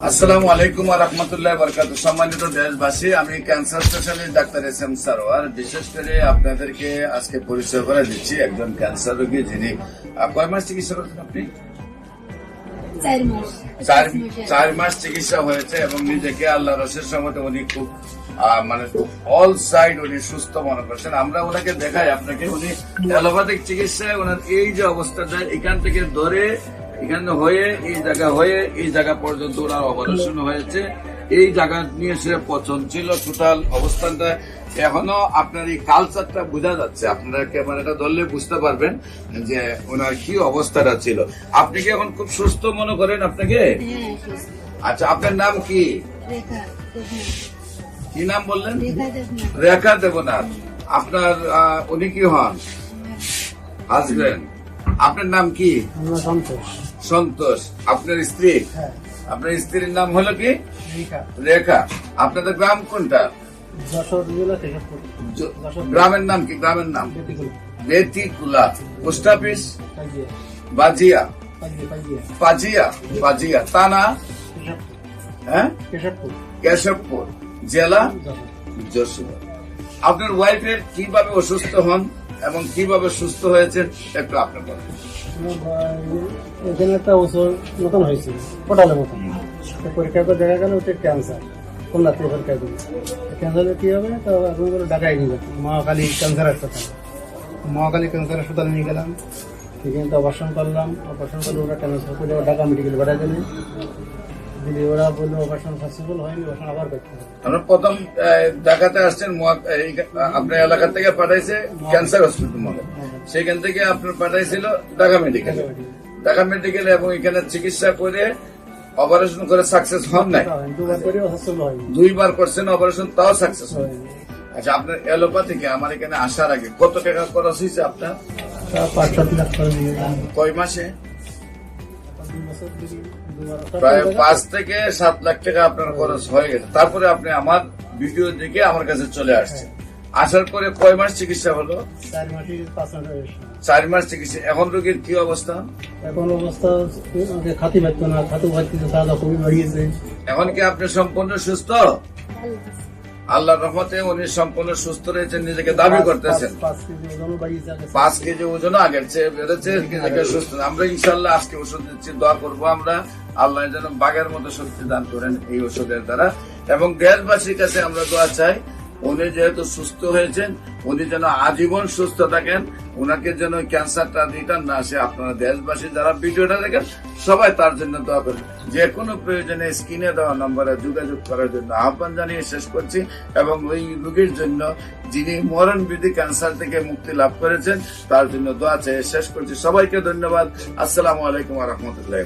আসসালামু আলাইকুম ওয়া রাহমাতুল্লাহি ওয়া বারাকাতুহু। সম্মানিত দেশবাসী, আমি cancer specialist doctor SM. Sarwar. বিশেষ করে আপনাদেরকে আজকে পরিচয় করে দিচ্ছি একজন ক্যান্সার রোগী, যিনি কয় মাস চিকিৎসা করছেন আপনি? 4 মাস চিকিৎসা হয়েছে এবং নিজেকে আল্লাহ রসের সম্মতে উনি খুব অল সাইড উনি সুস্থ মনে করছেন। আমরা ওনাকে দেখাই আপনাকে, উনি অ্যালোপ্যাথিক চিকিৎসায় ওনার এই যে অবস্থাটা, এখান থেকে ধরে এখানে হয়ে এই জায়গা পর্যন্ত ওনার অপারেশন হয়েছে। এই জায়গা নিয়ে সে পচন ছিল টোটাল অবস্থানটা। এখনো আপনার এই কালচারটা বোঝা যাচ্ছে, আপনারা ক্যামেরাটা ধরলে বুঝতে পারবেন যে ওনার কি অবস্থাটা ছিল। আপনি কি এখন খুব সুস্থ মনে করেন আপনাকে? আচ্ছা, আপনার নাম কি? কি নাম বললেন? রেখা দেবনাথ। আপনার উনি কি হন? হাজবেন্ড। আপনার নাম কি? সন্তোষ। আপনার স্ত্রী? আপনার স্ত্রীর নাম হলো কি? রেখা। আপনাদের গ্রাম কোনটা? গ্রামের নাম কি? গ্রামের নাম বেতিকুলা। Post office? বাজিয়া। বাজিয়া থানা? হ্যাঁ, কেশবপুর। জেলা যশোর। আপনার ওয়াইফের কিভাবে অসুস্থ হন এবং কিভাবে সুস্থ হয়েছেন একটু আপনি বলেন। এখানে একটা ওষুধ নতুন হয়েছিল পোটালের মতন, পরীক্ষা করে দেখা গেল ওটা ক্যান্সার। কন্যাতে পরীক্ষা করি ক্যান্সারে কি হবে, তো এখন ঢাকায় নিয়ে যাবো মহাকালী ক্যান্সার হাসপাতাল। মহাকালী ক্যান্সার হাসপাতালে নিয়ে গেলাম, সেখানে তো অপারেশন করলাম। অপারেশন করে ওরা ক্যান্সার করে ঢাকা মেডিকেল পাঠা দিলেন। দিদি ওরা বললো অপারেশন সাকসেসফুল হয়নি, অপারেশন আবার করতে হবে। আমরা প্রথম ঢাকাতে আসছেন, আপনার এলাকা থেকে পাঠাইছে ক্যান্সার হসপিটাল মনে, সেখান থেকে আপনার পাঠাইছিল ঢাকা মেডিকেল এবং এখানে চিকিৎসা করে অপারেশন করে সাকসেস হন নাই। 2 বার করছেন অপারেশন, তাও সাকসেস হয়। আচ্ছা, আপনার অ্যালোপ্যাথিকে আমার এখানে আসার আগে কত টাকা খরচ হয়েছে আপনার? 5-7 লাখ টাকা। কয় মাসে? প্রায় 5 থেকে 7 লাখ টাকা আপনার খরচ হয়ে গেছে। তারপরে আপনি আমার ভিডিও দেখে আমার কাছে চলে আসছেন। আসার পরে কয় মাস চিকিৎসা হলো? 4 মাস চিকিৎসা। এখন রোগীর কি অবস্থা? এখন অবস্থা খাতি পারতো না, খাতু পাচ্ছিল, তারা খুবই বাড়িয়েছে। এখন কি আপনি সম্পূর্ণ সুস্থ? আল্লাহর রহমতে উনি সম্পূর্ণ সুস্থ রয়েছেন, নিজেকে দাবি করতেছেন। 5 কেজি ওজন আগের চেয়ে বেড়েছে, নিজেকে সুস্থ। আমরা ইনশাল্লাহ আজকে ওষুধ দিচ্ছি, দোয়া করবো আমরা আল্লাহ যেন বাঘের মতো শক্তি দান করেন এই ওষুধের দ্বারা। এবং দেশবাসীর কাছে আমরা দোয়া চাই, উনি যেহেতু সুস্থ হয়েছেন, উনি যেন আজীবন সুস্থ থাকেন, ওনাকে যেন ক্যান্সারটা রিটার্ন না আসে। আপনারা দেশবাসী যারা ভিডিওটা দেখেন সবাই তার জন্য দোয়া করেন। যে কোনো প্রয়োজনে স্ক্রিনে দেওয়া নম্বরে যোগাযোগ করার জন্য আহ্বান জানিয়ে শেষ করছি। এবং ওই রোগীর জন্য যিনি মরণবিধি ক্যান্সার থেকে মুক্তি লাভ করেছেন তার জন্য দোয়া চেয়ে শেষ করছি। সবাইকে ধন্যবাদ। আসসালামু আলাইকুম ওয়া রাহমাতুল্লাহ।